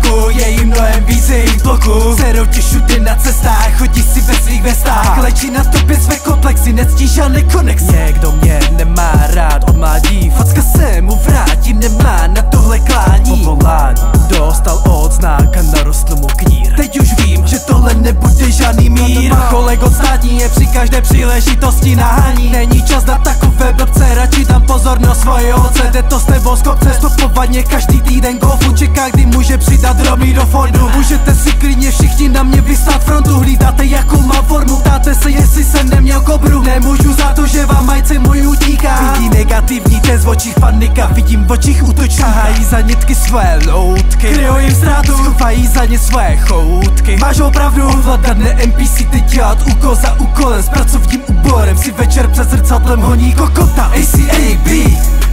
bloku, je jim mnohem víc jejich bloku. Serou tě všude na cestách, chodí si ve svých vestách, léčí na tobě své komplexy, nectí žádné konexe. Někdo mě nemá rád od mládí, facka se mu vrátí, nemá na tohle klání. Povolání dostal odznáka, narostl mu knír. Teď už vím, že tohle nebude žádný mír. Kolego státní je při každé příležitosti nahání. Není čas na takové blbce, radši dám pozor na svoje oce. Jde to s tebou z kopce, stopovaně každý týden golfu. Čeká, kdy může přidat drobný do Fordu. Můžete si klidně všichni na mě vystát frontu. Hlídáte jakou mám formu, ptáte se jestli jsem neměl kobru. Nemůžu za to, že vám majce můj utíká. Vidí negativní test v očích panika, vidím v očích útočníka. Hájí za nitky své loutky, kryjou jim ztrátu, schovají za ně své choutky. Máš opravdu ovládat ne NPC, teď dělat úkol za úkolem. S pracovním úborem si večer před zrcadlem honí kokota. ACAB,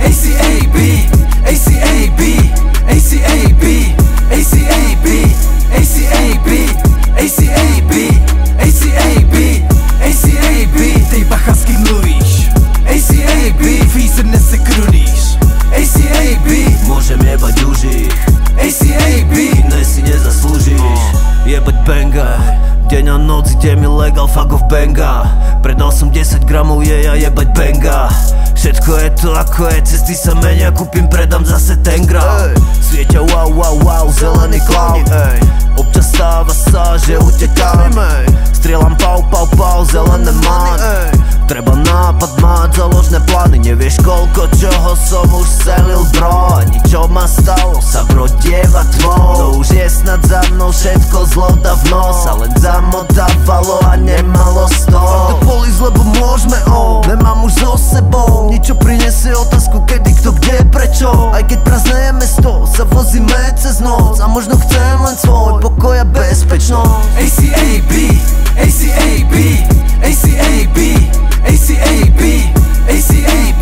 ACAB, ACAB, ACAB, ACAB, ACAB, ACAB, ACAB, ACAB. Ty bachasky mluvíš, ACAB, více nese krunýš, ACAB. Môžem jebať užich, ACAB, iné si nezaslúžiš. Jebať banga, deň a noc ide mi legal, fuck off banga. Predal som 10 gramov jej a jebať banga. Všetko je to ako je, cesty sa menia, kúpim, predám zase ten gram. Svieťa wow, wow, wow, zelený cloud. Občas stáva sa, že utekám. Strieľam pau, pau, pau, zelené mám. Treba nápad mať, založné plány. Nevieš koľko čoho som už selil, bro. Ani čo ma stalo sa brodieva tvoj. To už je snad za mnou, všetko zlo dávno sa len zamotávalo a nemalo stôl. Polis, lebo môžeme, nemám už so sebou nič, čo prinesie otázku kedy, kto, kde, prečo. Aj keď prázdne je mesto, sa vozíme cez noc. A možno chcem len svoj pokoj a bezpečnosť. ACAB, ACAB, ACAB, ACAB, ACAB.